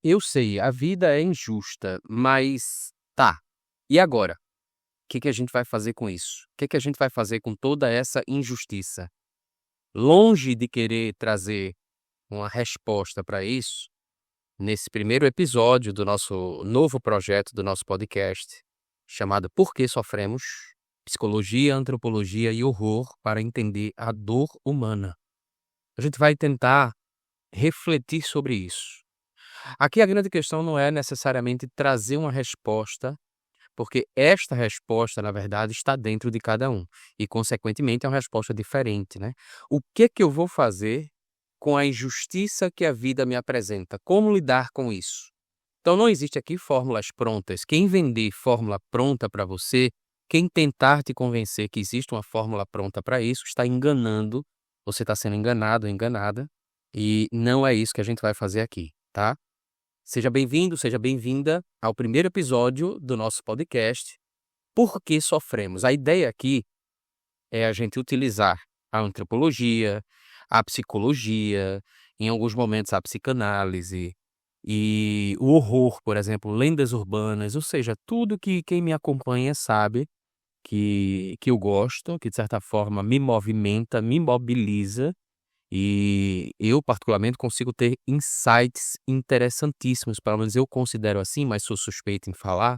Eu sei, a vida é injusta, mas tá. E agora? O que que a gente vai fazer com isso? O que que a gente vai fazer com toda essa injustiça? Longe de querer trazer uma resposta para isso, nesse primeiro episódio do nosso novo projeto do nosso podcast, chamado Por que Sofremos? Psicologia, Antropologia e Horror para entender a dor humana. A gente vai tentar refletir sobre isso. Aqui a grande questão não é necessariamente trazer uma resposta, porque esta resposta, na verdade, está dentro de cada um e, consequentemente, é uma resposta diferente, né. O que eu vou fazer com a injustiça que a vida me apresenta? Como lidar com isso? Então não existe aqui fórmulas prontas. Quem vender fórmula pronta para você, quem tentar te convencer que existe uma fórmula pronta para isso, está enganando, você está sendo enganado ou enganada, e não é isso que a gente vai fazer aqui, tá? Seja bem-vindo, seja bem-vinda ao primeiro episódio do nosso podcast, Por que Sofremos? A ideia aqui é a gente utilizar a antropologia, a psicologia, em alguns momentos a psicanálise e o horror, por exemplo, lendas urbanas, ou seja, tudo que quem me acompanha sabe que eu gosto, que de certa forma me movimenta, me mobiliza e eu, particularmente, consigo ter insights interessantíssimos, pelo menos eu considero assim, mas sou suspeito em falar.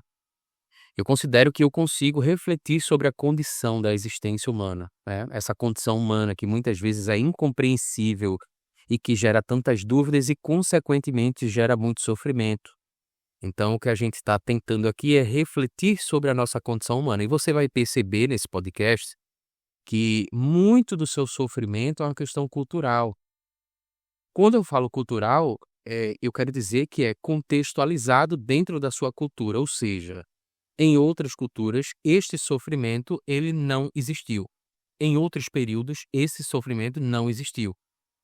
Eu considero que eu consigo refletir sobre a condição da existência humana, né? Essa condição humana que muitas vezes é incompreensível e que gera tantas dúvidas e, consequentemente, gera muito sofrimento. Então, o que a gente está tentando aqui é refletir sobre a nossa condição humana. E você vai perceber nesse podcast que muito do seu sofrimento é uma questão cultural. Quando eu falo cultural, eu quero dizer que é contextualizado dentro da sua cultura, ou seja, em outras culturas, este sofrimento ele não existiu. Em outros períodos, esse sofrimento não existiu.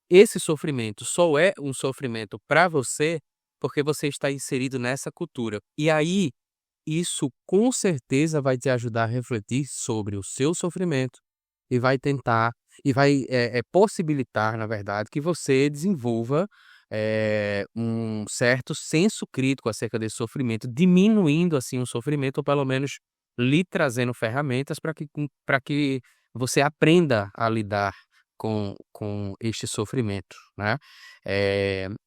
Esse sofrimento só é um sofrimento para você porque você está inserido nessa cultura. E aí, isso com certeza vai te ajudar a refletir sobre o seu sofrimento e vai tentar e vai, possibilitar, na verdade, que você desenvolva, um certo senso crítico acerca desse sofrimento, diminuindo, assim, o sofrimento ou pelo menos lhe trazendo ferramentas para que você aprenda a lidar com este sofrimento, né.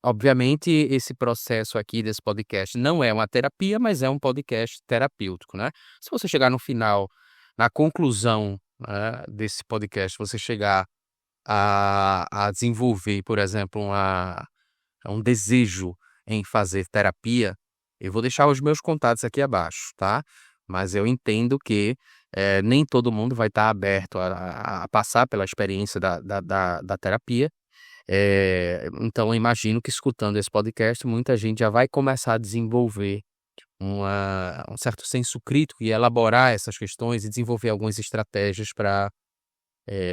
Obviamente esse processo aqui desse podcast não é uma terapia, mas é um podcast terapêutico, né. Se você chegar no final, na conclusão, né, desse podcast, você chegar a desenvolver, por exemplo, um desejo em fazer terapia, eu vou deixar os meus contatos aqui abaixo, tá. Mas eu entendo que, nem todo mundo vai estar aberto a passar pela experiência da terapia, então eu imagino que escutando esse podcast, muita gente já vai começar a desenvolver um certo senso crítico e elaborar essas questões e desenvolver algumas estratégias para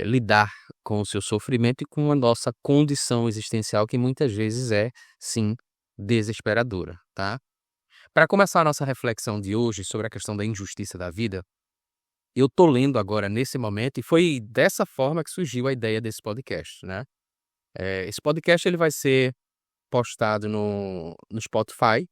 lidar com o seu sofrimento e com a nossa condição existencial que muitas vezes é, sim, desesperadora, tá. Para começar a nossa reflexão de hoje sobre a questão da injustiça da vida, eu tô lendo agora nesse momento e foi dessa forma que surgiu a ideia desse podcast, né. Esse podcast ele vai ser postado no Spotify,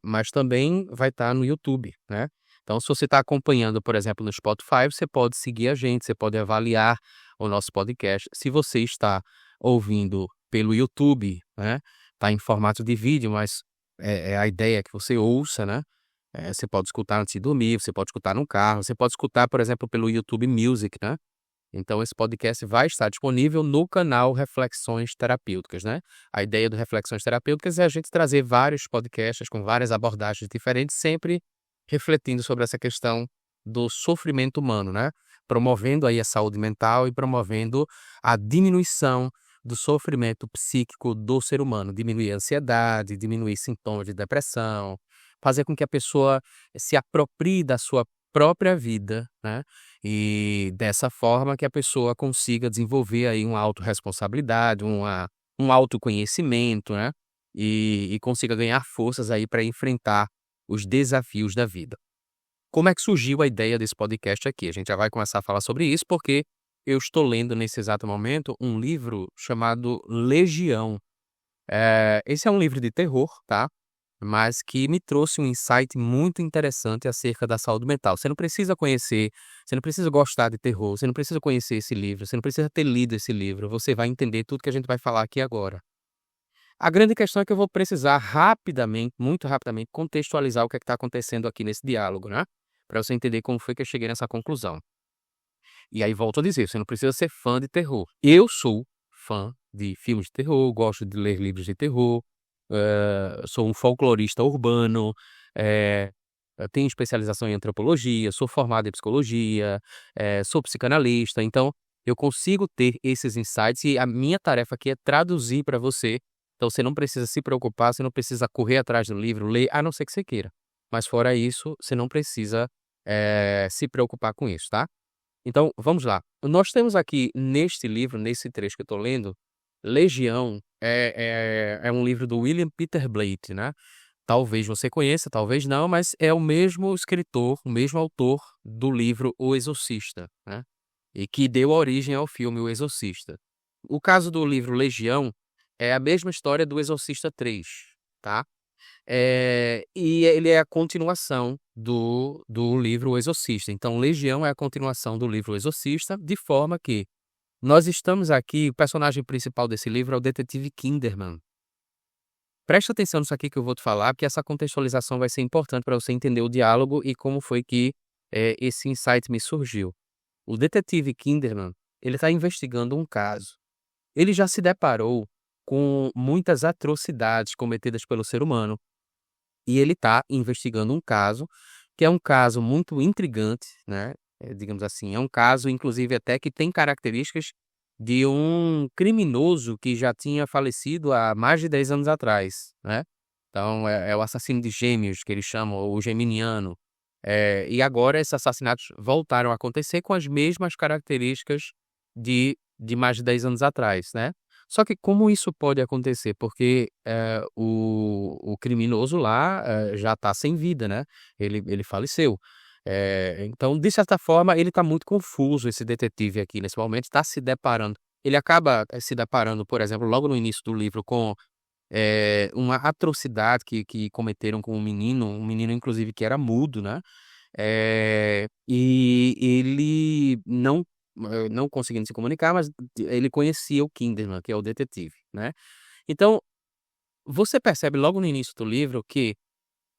mas também vai estar no YouTube, né. Então se você está acompanhando, por exemplo, no Spotify, você pode seguir a gente, você pode avaliar o nosso podcast. Se você está ouvindo pelo YouTube, né, tá em formato de vídeo, mas é a ideia que você ouça, né. Você pode escutar antes de dormir, você pode escutar no carro, você pode escutar, por exemplo, pelo YouTube Music, né. Então esse podcast vai estar disponível no canal Reflexões Terapêuticas, né. A ideia do Reflexões Terapêuticas é a gente trazer vários podcasts com várias abordagens diferentes, sempre refletindo sobre essa questão do sofrimento humano, né, promovendo aí a saúde mental e promovendo a diminuição do sofrimento psíquico do ser humano, diminuir a ansiedade, diminuir sintomas de depressão, fazer com que a pessoa se aproprie da sua própria vida, né, e dessa forma que a pessoa consiga desenvolver aí uma autorresponsabilidade, um autoconhecimento, né, e consiga ganhar forças aí para enfrentar os desafios da vida. Como é que surgiu a ideia desse podcast aqui? A gente já vai começar a falar sobre isso, porque eu estou lendo nesse exato momento um livro chamado Legião, Esse é um livro de terror, tá? Mas que me trouxe um insight muito interessante acerca da saúde mental. Você não precisa conhecer, você não precisa gostar de terror, você não precisa conhecer esse livro, você não precisa ter lido esse livro, você vai entender tudo que a gente vai falar aqui agora. A grande questão é que eu vou precisar rapidamente, muito rapidamente, contextualizar o que está acontecendo aqui nesse diálogo, né? Para você entender como foi que eu cheguei nessa conclusão. E aí volto a dizer, você não precisa ser fã de terror. Eu sou fã de filmes de terror, gosto de ler livros de terror, sou um folclorista urbano, eu tenho especialização em antropologia, sou formado em psicologia, sou psicanalista, então eu consigo ter esses insights e a minha tarefa aqui é traduzir para você. Então você não precisa se preocupar, você não precisa correr atrás do livro, ler, a não ser que você queira. Mas fora isso, você não precisa se preocupar com isso, tá? Então, vamos lá. Nós temos aqui neste livro, nesse trecho que eu estou lendo, Legião é um livro do William Peter Blatty, né? Talvez você conheça, talvez não, mas é o mesmo escritor, o mesmo autor do livro O Exorcista, né? E que deu origem ao filme O Exorcista. O caso do livro Legião é a mesma história do Exorcista 3, tá? E ele é a continuação do livro O Exorcista. Então, Legião é a continuação do livro O Exorcista, de forma que nós estamos aqui, o personagem principal desse livro é o detetive Kinderman. Presta atenção nisso aqui que eu vou te falar, porque essa contextualização vai ser importante para você entender o diálogo e como foi que esse insight me surgiu. O detetive Kinderman, ele está investigando um caso. Ele já se deparou com muitas atrocidades cometidas pelo ser humano. E ele está investigando um caso, que é um caso muito intrigante, né, digamos assim, é um caso inclusive até que tem características de um criminoso que já tinha falecido há mais de 10 anos atrás, né. Então é o assassino de gêmeos que eles chamam, ou o geminiano. E agora esses assassinatos voltaram a acontecer com as mesmas características de mais de 10 anos atrás, né. Só que como isso pode acontecer? Porque, o criminoso lá, já está sem vida, né, ele faleceu. Então, de certa forma, ele está muito confuso, esse detetive aqui, nesse momento, está se deparando ele acaba, se deparando, por exemplo, logo no início do livro com, uma atrocidade que cometeram com um menino inclusive que era mudo, né. E ele não conseguindo se comunicar, mas ele conhecia o Kinderman, que é o detetive, né. Então, você percebe logo no início do livro que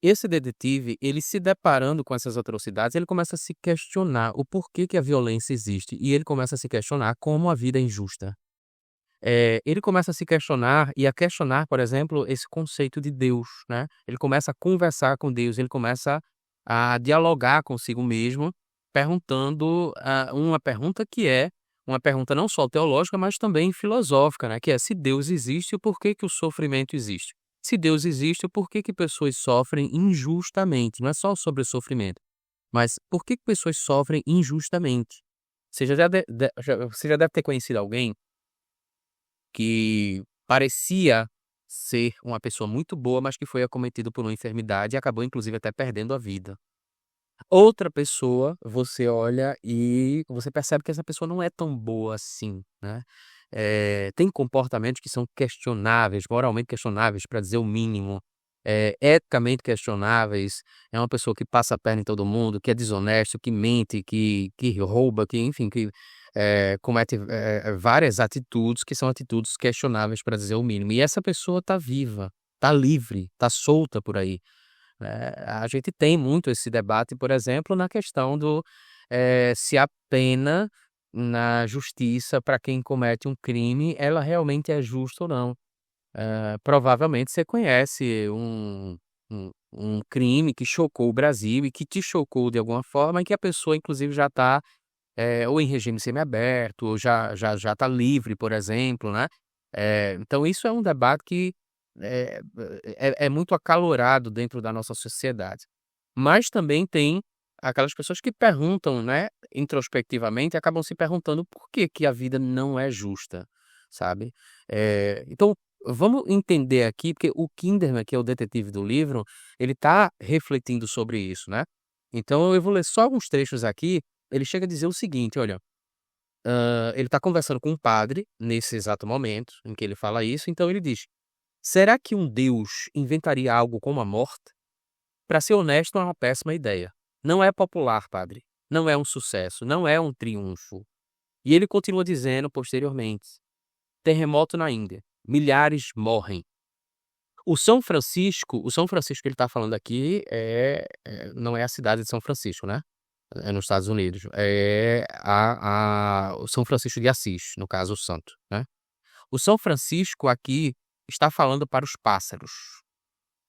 esse detetive, ele se deparando com essas atrocidades, ele começa a se questionar o porquê que a violência existe, e ele começa a se questionar como a vida é injusta. Ele começa a se questionar e a questionar, por exemplo, esse conceito de Deus, né. Ele começa a conversar com Deus, ele começa a dialogar consigo mesmo, perguntando, uma pergunta que é uma pergunta não só teológica, mas também filosófica, né, que é: se Deus existe, o porquê que o sofrimento existe? Se Deus existe, o porquê que pessoas sofrem injustamente? Não é só sobre o sofrimento, mas por que pessoas sofrem injustamente? Você já deve ter conhecido alguém que parecia ser uma pessoa muito boa, mas que foi acometido por uma enfermidade e acabou inclusive até perdendo a vida. Outra pessoa, você olha e você percebe que essa pessoa não é tão boa assim, né. Tem comportamentos que são questionáveis, moralmente questionáveis, para dizer o mínimo, eticamente questionáveis, é uma pessoa que passa a perna em todo mundo, que é desonesto, que mente, que rouba, que enfim, que, comete, várias atitudes que são atitudes questionáveis, para dizer o mínimo. E essa pessoa está viva, está livre, está solta por aí. A gente tem muito esse debate, por exemplo, na questão do, se a pena na justiça para quem comete um crime, ela realmente é justa ou não. Provavelmente você conhece um crime que chocou o Brasil e que te chocou de alguma forma e que a pessoa inclusive já está, ou em regime semiaberto ou já está livre, por exemplo, né. Então isso é um debate que é é muito acalorado dentro da nossa sociedade. Mas também tem aquelas pessoas que perguntam, né, introspectivamente, acabam se perguntando por que que a vida não é justa, sabe. Então, vamos entender aqui, porque o Kinderman, que é o detetive do livro, ele está refletindo sobre isso, né. Então eu vou ler só alguns trechos aqui, ele chega a dizer o seguinte, olha, ele está conversando com um padre, nesse exato momento em que ele fala isso, então ele diz: Será que um Deus inventaria algo como a morte? Para ser honesto, é uma péssima ideia. Não é popular, padre. Não é um sucesso, não é um triunfo. E ele continua dizendo posteriormente: terremoto na Índia, milhares morrem. O São Francisco que ele está falando aqui não é a cidade de São Francisco, né? É nos Estados Unidos. É o São Francisco de Assis, no caso, o santo, né? O São Francisco aqui está falando para os pássaros.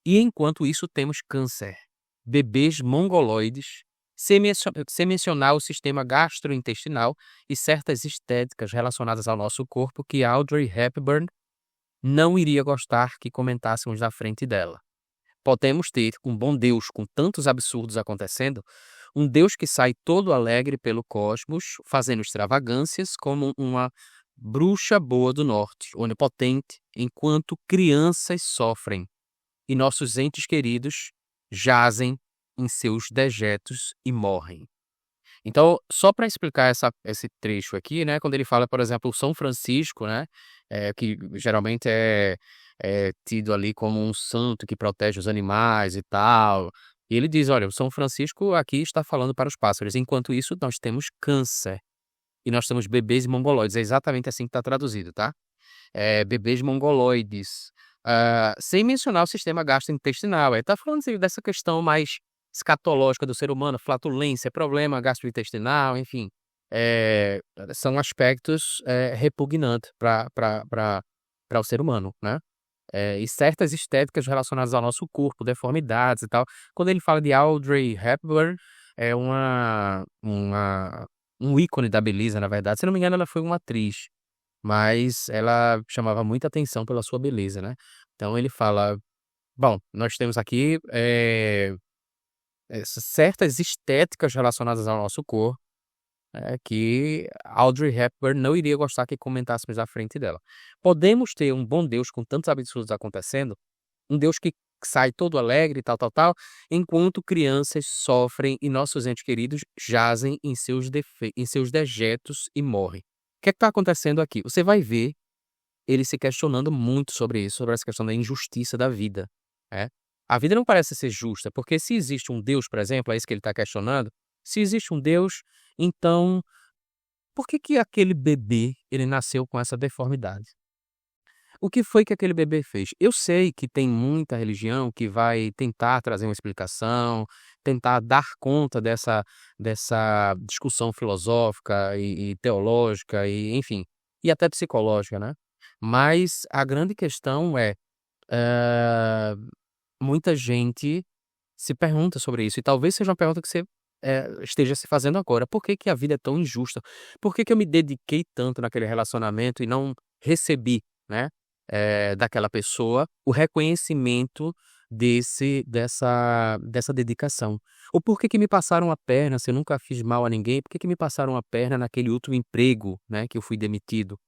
E enquanto isso temos câncer, bebês mongoloides, sem mencionar o sistema gastrointestinal e certas estéticas relacionadas ao nosso corpo que Audrey Hepburn não iria gostar que comentássemos na frente dela. Podemos ter um bom Deus com tantos absurdos acontecendo, um Deus que sai todo alegre pelo cosmos, fazendo extravagâncias como uma bruxa boa do norte, onipotente, enquanto crianças sofrem e nossos entes queridos jazem em seus dejetos e morrem. Então, só para explicar esse trecho aqui, né, quando ele fala, por exemplo, o São Francisco, né, que geralmente é tido ali como um santo que protege os animais e tal, e ele diz: olha, o São Francisco aqui está falando para os pássaros, enquanto isso nós temos câncer e nós temos bebês mongoloides, é exatamente assim que está traduzido, tá? Bebês mongoloides, sem mencionar o sistema gastrointestinal. Ele está falando assim, dessa questão mais escatológica do ser humano, flatulência, problema gastrointestinal, enfim. São aspectos repugnantes para o ser humano, né? E certas estéticas relacionadas ao nosso corpo, deformidades e tal. Quando ele fala de Audrey Hepburn, é um ícone da beleza, na verdade. Se não me engano, ela foi uma atriz, mas ela chamava muita atenção pela sua beleza, né. Então ele fala: "Bom, nós temos aqui, certas estéticas relacionadas ao nosso corpo, que Audrey Hepburn não iria gostar que comentássemos à frente dela. Podemos ter um bom Deus com tantos absurdos acontecendo, um Deus que sai todo alegre e tal, tal, tal, enquanto crianças sofrem e nossos entes queridos jazem em seus dejetos e morrem. O que é que tá acontecendo aqui? Você vai ver ele se questionando muito sobre isso, sobre essa questão da injustiça da vida, né. A vida não parece ser justa, porque se existe um Deus, por exemplo, é isso que ele está questionando, se existe um Deus, então por que que aquele bebê, ele nasceu com essa deformidade? O que foi que aquele bebê fez? Eu sei que tem muita religião que vai tentar trazer uma explicação, tentar dar conta dessa discussão filosófica e teológica e, enfim, e até psicológica, né. Mas a grande questão é, hã, muita gente se pergunta sobre isso e talvez seja uma pergunta que você, esteja se fazendo agora: "Por que que a vida é tão injusta? Por que que eu me dediquei tanto naquele relacionamento e não recebi, né, daquela pessoa o reconhecimento dessa dedicação? Ou por que que me passaram a perna se eu nunca fiz mal a ninguém, por que que me passaram a perna naquele último emprego, né, que eu fui demitido?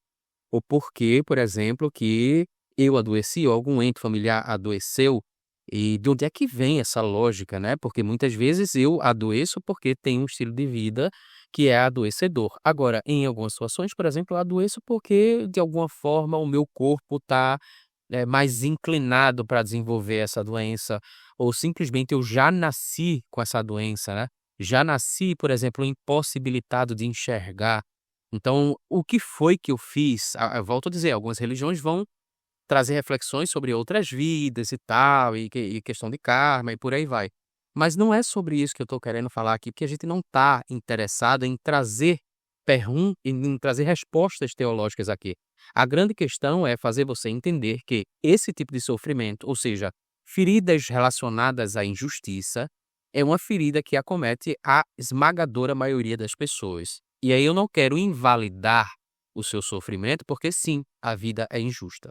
Ou por que, por exemplo, que eu adoeci ou algum ente familiar adoeceu, e de onde é que vem essa lógica, né, porque muitas vezes eu adoeço porque tenho um estilo de vida que é adoecedor. Agora, em algumas situações, por exemplo, eu adoeço porque de alguma forma o meu corpo está, mais inclinado para desenvolver essa doença, ou simplesmente eu já nasci com essa doença, né. Já nasci, por exemplo, impossibilitado de enxergar. Então, o que foi que eu fiz? Eu volto a dizer, algumas religiões vão trazer reflexões sobre outras vidas e tal, e questão de karma e por aí vai. Mas não é sobre isso que eu estou querendo falar aqui, porque a gente não está interessado em trazer em trazer respostas teológicas aqui. A grande questão é fazer você entender que esse tipo de sofrimento, ou seja, feridas relacionadas à injustiça, é uma ferida que acomete a esmagadora maioria das pessoas. E aí eu não quero invalidar o seu sofrimento, porque sim, a vida é injusta.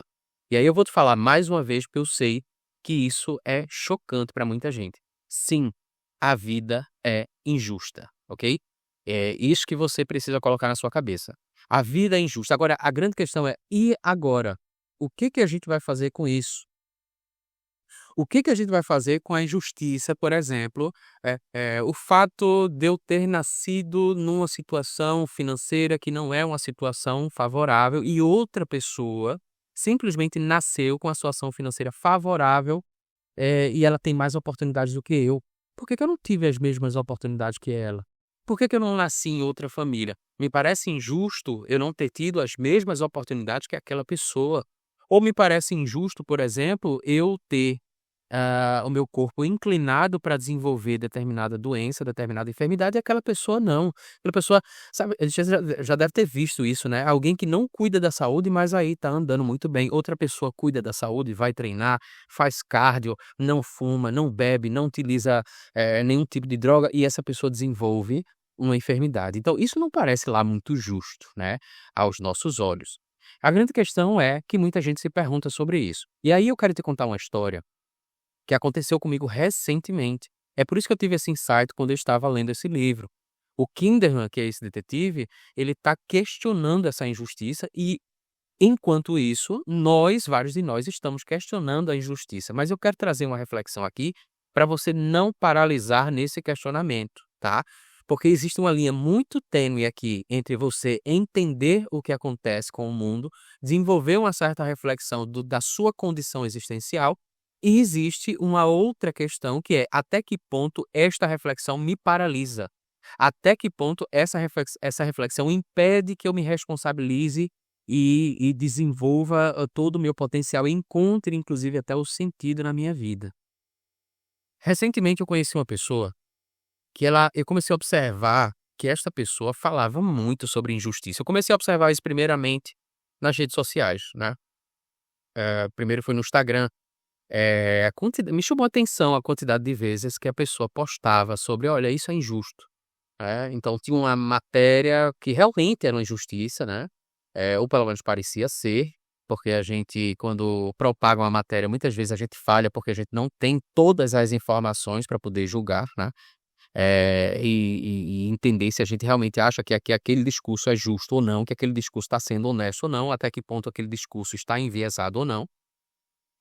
E aí eu vou te falar mais uma vez, porque eu sei que isso é chocante para muita gente. Sim, a vida é injusta, ok? É isso que você precisa colocar na sua cabeça. A vida é injusta. Agora, a grande questão é: e agora? O que que a gente vai fazer com isso? O que que a gente vai fazer com a injustiça, por exemplo, o fato de eu ter nascido numa situação financeira que não é uma situação favorável e outra pessoa simplesmente nasceu com a situação financeira favorável, e ela tem mais oportunidades do que eu. Por que que eu não tive as mesmas oportunidades que ela? Por que que eu não nasci em outra família? Me parece injusto eu não ter tido as mesmas oportunidades que aquela pessoa. Ou me parece injusto, por exemplo, eu ter o meu corpo inclinado para desenvolver determinada doença, determinada enfermidade, e aquela pessoa não. Aquela pessoa, sabe, ele já deve ter visto isso, né, alguém que não cuida da saúde, mas aí tá andando muito bem. Outra pessoa cuida da saúde, vai treinar, faz cardio, não fuma, não bebe, não utiliza, nenhum tipo de droga, e essa pessoa desenvolve uma enfermidade. Então isso não parece lá muito justo, né, aos nossos olhos. A grande questão é que muita gente se pergunta sobre isso. E aí eu quero te contar uma história que aconteceu comigo recentemente. É por isso que eu tive esse insight quando eu estava lendo esse livro. O Kinderman, que é esse detetive, ele está questionando essa injustiça e, enquanto isso, vários de nós, estamos questionando a injustiça. Mas eu quero trazer uma reflexão aqui para você não paralisar nesse questionamento, tá? Porque existe uma linha muito tênue aqui entre você entender o que acontece com o mundo, desenvolver uma certa reflexão da sua condição existencial, e existe uma outra questão que é até que ponto esta reflexão me paralisa? Até que ponto essa reflexão impede que eu me responsabilize e desenvolva, todo o meu potencial e encontre inclusive até o sentido na minha vida. Recentemente eu conheci uma pessoa que eu comecei a observar que esta pessoa falava muito sobre injustiça. Eu comecei a observar isso primeiramente nas redes sociais, né. Primeiro foi no Instagram. A quantida Me chamou a atenção a quantidade de vezes que a pessoa postava sobre: "Olha, isso é injusto", então tinha uma matéria que realmente era uma injustiça, né, ou pelo menos parecia ser, porque a gente quando propaga uma matéria, muitas vezes a gente falha, porque a gente não tem todas as informações para poder julgar, né, e entender se a gente realmente acha que aquele discurso é justo ou não, que aquele discurso está sendo honesto ou não, até que ponto aquele discurso está enviesado ou não.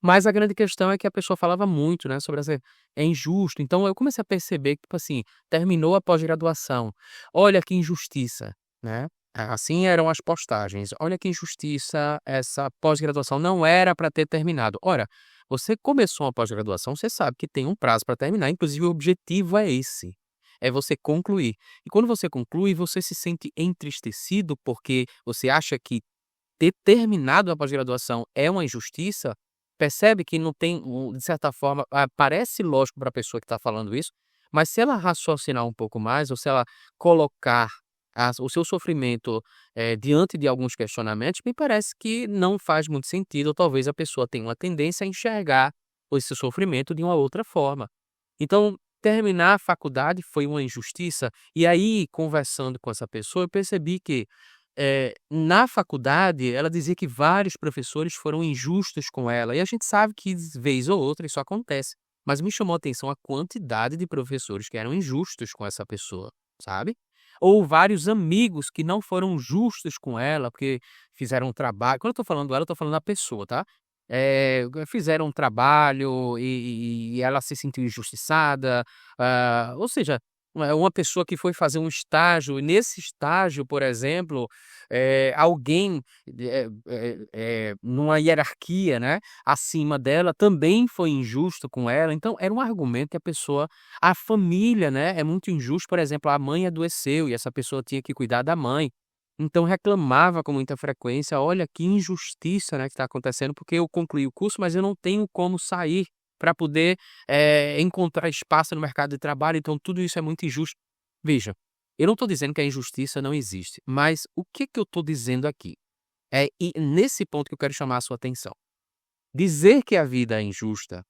Mas a grande questão é que a pessoa falava muito, né, sobre essa é injusto, então eu comecei a perceber que, tipo assim, terminou a pós-graduação, olha que injustiça, né, assim eram as postagens, olha que injustiça essa pós-graduação, não era para ter terminado. Ora, você começou uma pós-graduação, você sabe que tem um prazo para terminar, inclusive o objetivo é esse, é você concluir. E quando você conclui, você se sente entristecido, porque você acha que ter terminado a pós-graduação é uma injustiça. Percebe que não tem de certa forma, parece lógico para a pessoa que está falando isso, mas se ela raciocinar um pouco mais, ou se ela colocar o seu sofrimento, diante de alguns questionamentos, me parece que não faz muito sentido, ou talvez a pessoa tenha uma tendência a enxergar esse sofrimento de uma outra forma. Então, terminar a faculdade foi uma injustiça, e aí conversando com essa pessoa eu percebi que na faculdade, ela dizia que vários professores foram injustos com ela, e a gente sabe que vez ou outra isso acontece, mas me chamou a atenção a quantidade de professores que eram injustos com essa pessoa, sabe. Ou vários amigos que não foram justos com ela, porque fizeram um trabalho, quando eu tô falando ela, eu tô falando da pessoa, tá. Fizeram um trabalho e ela se sentiu injustiçada, ou seja, uma pessoa que foi fazer um estágio, e nesse estágio, por exemplo, alguém, numa hierarquia, né, acima dela também foi injusto com ela, então era um argumento que a família, né, é muito injusto, por exemplo, a mãe adoeceu e essa pessoa tinha que cuidar da mãe, então reclamava com muita frequência: "Olha que injustiça, né, que está acontecendo, porque eu concluí o curso, mas eu não tenho como sair para poder, encontrar espaço no mercado de trabalho, então tudo isso é muito injusto". Veja, eu não estou dizendo que a injustiça não existe, mas o que que eu estou dizendo aqui? E nesse ponto que eu quero chamar a sua atenção. Dizer que a vida é injusta,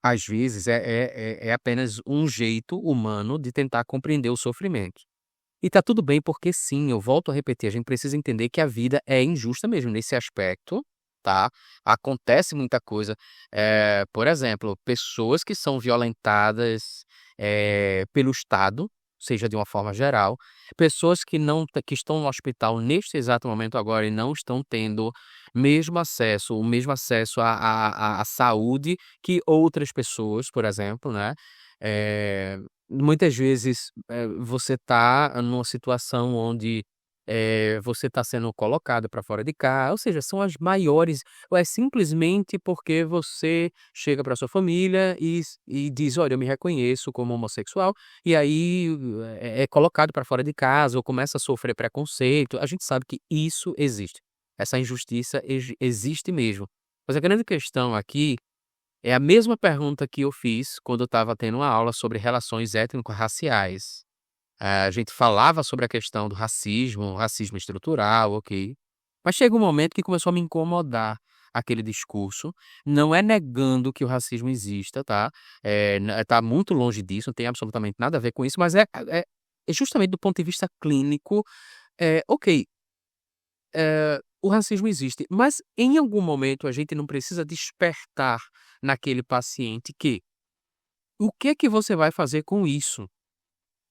às vezes, é apenas um jeito humano de tentar compreender o sofrimento. E tá tudo bem, porque sim, eu volto a repetir, a gente precisa entender que a vida é injusta mesmo nesse aspecto, tá. Acontece muita coisa, por exemplo, pessoas que são violentadas, pelo Estado, seja de uma forma geral, pessoas que estão no hospital neste exato momento agora e não estão tendo o mesmo acesso à saúde que outras pessoas, por exemplo, né. Muitas vezes, você tá numa situação onde, você está sendo colocado para fora de casa, ou seja, são as maiores, ou é simplesmente porque você chega para sua família e diz: "Olha, eu me reconheço como homossexual", e aí é colocado para fora de casa ou começa a sofrer preconceito. A gente sabe que isso existe. Essa injustiça existe mesmo. Mas a grande questão aqui é a mesma pergunta que eu fiz quando eu estava tendo uma aula sobre relações étnico-raciais. A gente falava sobre a questão do racismo, racismo estrutural, ok. Mas chega um momento que começou a me incomodar aquele discurso. Não é negando que o racismo exista, tá? Tá muito longe disso, não tem absolutamente nada a ver com isso, mas é justamente do ponto de vista clínico, ok, o racismo existe, mas em algum momento a gente não precisa despertar naquele paciente que o que é que você vai fazer com isso?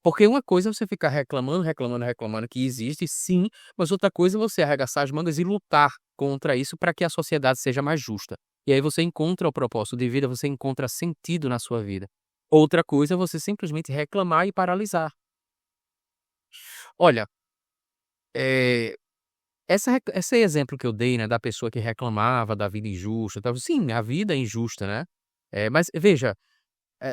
Porque uma coisa é você ficar reclamando, reclamando, reclamando que existe, sim, mas outra coisa é você arregaçar as mangas e lutar contra isso para que a sociedade seja mais justa. E aí você encontra o propósito de vida, você encontra sentido na sua vida. Outra coisa é você simplesmente reclamar e paralisar. Olha, eh, esse exemplo que eu dei, né, da pessoa que reclamava da vida injusta, tal, sim, a vida é injusta, né? Mas veja,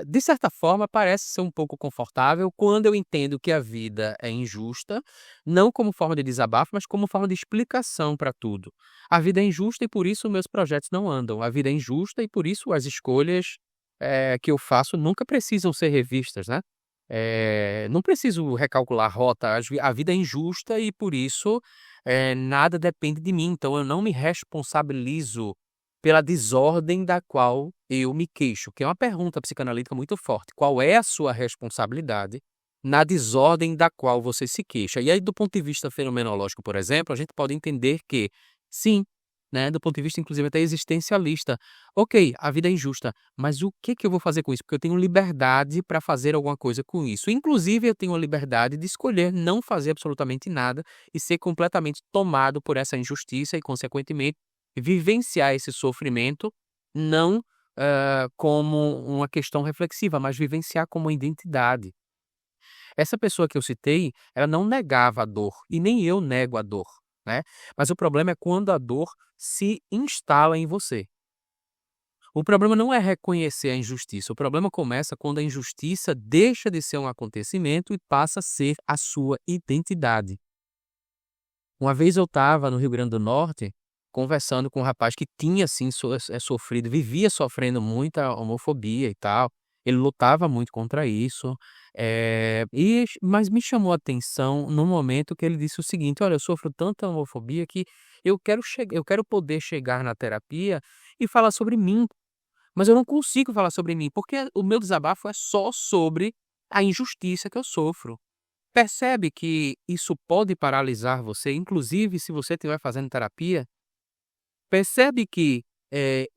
de certa forma, parece ser um pouco confortável quando eu entendo que a vida é injusta, não como forma de desabafo, mas como forma de explicação para tudo. A vida é injusta e por isso meus projetos não andam. A vida é injusta e por isso as escolhas, que eu faço nunca precisam ser revistas, né. Não preciso recalcular a rota, a vida é injusta e por isso, nada depende de mim, então eu não me responsabilizo pela desordem da qual eu me queixo, que é uma pergunta psicanalítica muito forte. Qual é a sua responsabilidade na desordem da qual você se queixa? E aí, do ponto de vista fenomenológico, por exemplo, a gente pode entender que, sim, né, do ponto de vista inclusive até existencialista, ok, a vida é injusta, mas o que que eu vou fazer com isso? Porque eu tenho liberdade para fazer alguma coisa com isso. Inclusive, eu tenho a liberdade de escolher não fazer absolutamente nada e ser completamente tomado por essa injustiça e, consequentemente, vivenciar esse sofrimento, não, como uma questão reflexiva, mas vivenciar como uma identidade. Essa pessoa que eu citei, ela não negava a dor, e nem eu nego a dor, né, mas o problema é quando a dor se instala em você. O problema não é reconhecer a injustiça, o problema começa quando a injustiça deixa de ser um acontecimento e passa a ser a sua identidade. Uma vez eu estava no Rio Grande do Norte, conversando com um rapaz que tinha sim sofrido, vivia sofrendo muita homofobia e tal. Ele lutava muito contra isso, mas me chamou a atenção no momento que ele disse o seguinte: "Olha, eu sofro tanta homofobia que eu quero poder chegar na terapia e falar sobre mim, mas eu não consigo falar sobre mim, porque o meu desabafo é só sobre a injustiça que eu sofro". Percebe que isso pode paralisar você, inclusive se você estiver fazendo terapia? Percebe que,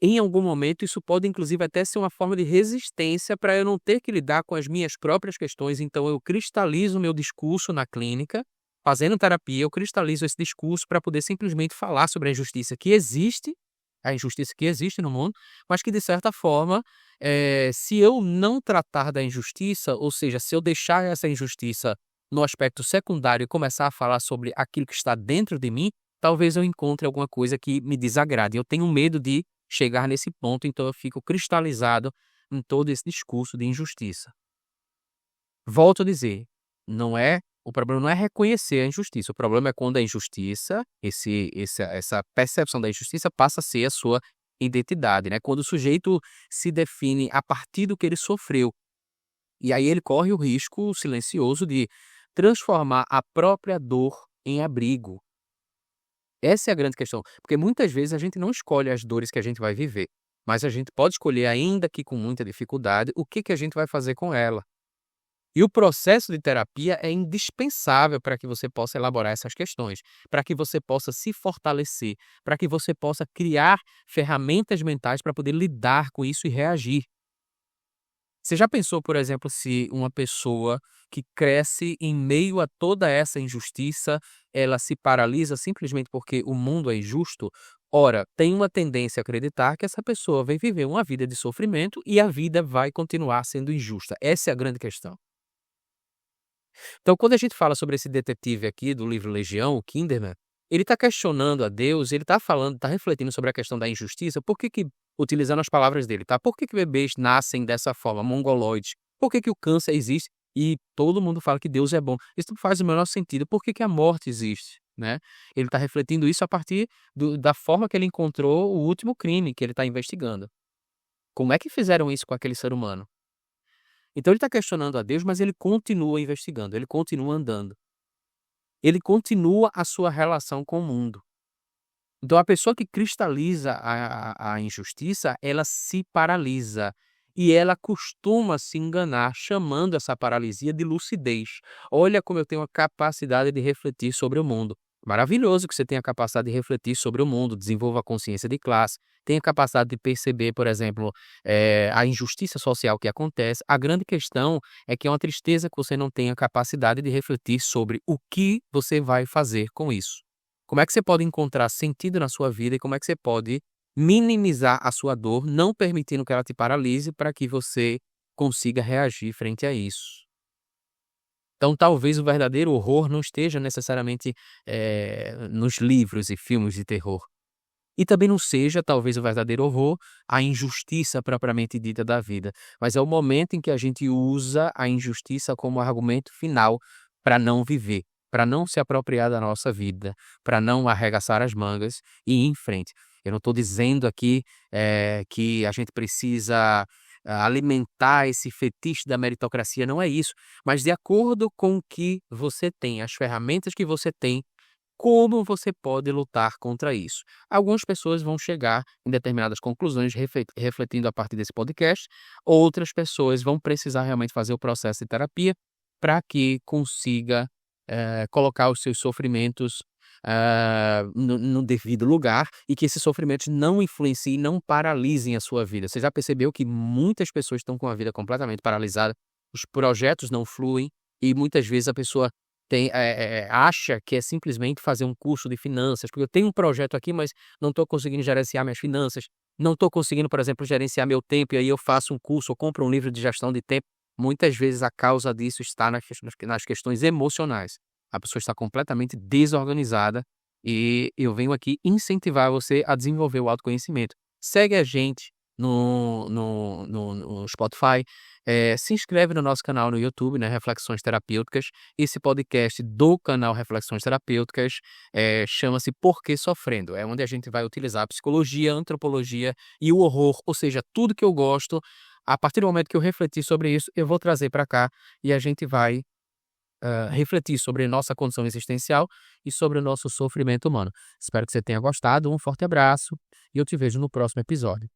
em algum momento isso pode inclusive até ser uma forma de resistência para eu não ter que lidar com as minhas próprias questões, então eu cristalizo o meu discurso na clínica, fazendo terapia, eu cristalizo esse discurso para poder simplesmente falar sobre a injustiça que existe no mundo, mas que de certa forma, se eu não tratar da injustiça, ou seja, se eu deixar essa injustiça no aspecto secundário e começar a falar sobre aquilo que está dentro de mim, talvez eu encontre alguma coisa que me desagrade. Eu tenho medo de chegar nesse ponto, então eu fico cristalizado em todo esse discurso de injustiça. Volto a dizer, o problema não é reconhecer a injustiça, o problema é quando a injustiça, essa percepção da injustiça passa a ser a sua identidade, né? Quando o sujeito se define a partir do que ele sofreu. E aí ele corre o risco silencioso de transformar a própria dor em abrigo. Essa é a grande questão, porque muitas vezes a gente não escolhe as dores que a gente vai viver, mas a gente pode escolher, ainda que com muita dificuldade, o que que a gente vai fazer com ela. E o processo de terapia é indispensável para que você possa elaborar essas questões, para que você possa se fortalecer, para que você possa criar ferramentas mentais para poder lidar com isso e reagir. Você já pensou, por exemplo, se uma pessoa que cresce em meio a toda essa injustiça, ela se paralisa simplesmente porque o mundo é injusto? Ora, tem uma tendência a acreditar que essa pessoa vai viver uma vida de sofrimento e a vida vai continuar sendo injusta. Essa é a grande questão. Então, quando a gente fala sobre esse detetive aqui do livro Legião, o Kinderman, ele está questionando a Deus, ele está falando, está refletindo sobre a questão da injustiça, por que que, utilizando as palavras dele, tá? Por que que bebês nascem dessa forma, mongoloides? Por que que o câncer existe e todo mundo fala que Deus é bom? Isso não faz o menor sentido. Por que que a morte existe, né? Ele está refletindo isso a partir da forma que ele encontrou o último crime que ele está investigando. Como é que fizeram isso com aquele ser humano? Então ele está questionando a Deus, mas ele continua investigando, ele continua andando. Ele continua a sua relação com o mundo. Então a pessoa que cristaliza a injustiça, ela se paralisa. E ela costuma se enganar, chamando essa paralisia de lucidez. Olha como eu tenho a capacidade de refletir sobre o mundo. Maravilhoso que você tenha a capacidade de refletir sobre o mundo, desenvolva a consciência de classe, tenha a capacidade de perceber, por exemplo, a injustiça social que acontece. A grande questão é que é uma tristeza que você não tenha a capacidade de refletir sobre o que você vai fazer com isso. Como é que você pode encontrar sentido na sua vida e como é que você pode minimizar a sua dor, não permitindo que ela te paralise para que você consiga reagir frente a isso. Então, talvez o verdadeiro horror não esteja necessariamente nos livros e filmes de terror. E também não seja, talvez, o verdadeiro horror, a injustiça propriamente dita da vida. Mas é o momento em que a gente usa a injustiça como argumento final para não viver, para não se apropriar da nossa vida, para não arregaçar as mangas e ir em frente. Eu não estou dizendo aqui que a gente precisa alimentar esse fetiche da meritocracia, não é isso. Mas de acordo com o que você tem, as ferramentas que você tem, como você pode lutar contra isso? Algumas pessoas vão chegar em determinadas conclusões refletindo a partir desse podcast, outras pessoas vão precisar realmente fazer o processo de terapia para que consiga colocar os seus sofrimentos no devido lugar e que esses sofrimentos não influenciem, não paralisem a sua vida. Você já percebeu que muitas pessoas estão com a vida completamente paralisada, os projetos não fluem e muitas vezes a pessoa acha que é simplesmente fazer um curso de finanças, porque eu tenho um projeto aqui, mas não estou conseguindo gerenciar minhas finanças, não estou conseguindo, por exemplo, gerenciar meu tempo, e aí eu faço um curso ou compro um livro de gestão de tempo. Muitas vezes a causa disso está nas questões emocionais. A pessoa está completamente desorganizada e eu venho aqui incentivar você a desenvolver o autoconhecimento. Segue a gente no Spotify, se inscreve no nosso canal no YouTube, né, Reflexões Terapêuticas. Esse podcast do canal Reflexões Terapêuticas chama-se Por que Sofrendo? É onde a gente vai utilizar a psicologia, a antropologia e o horror, ou seja, tudo que eu gosto. A partir do momento que eu refletir sobre isso, eu vou trazer para cá e a gente vai refletir sobre nossa condição existencial e sobre o nosso sofrimento humano. Espero que você tenha gostado, um forte abraço e eu te vejo no próximo episódio.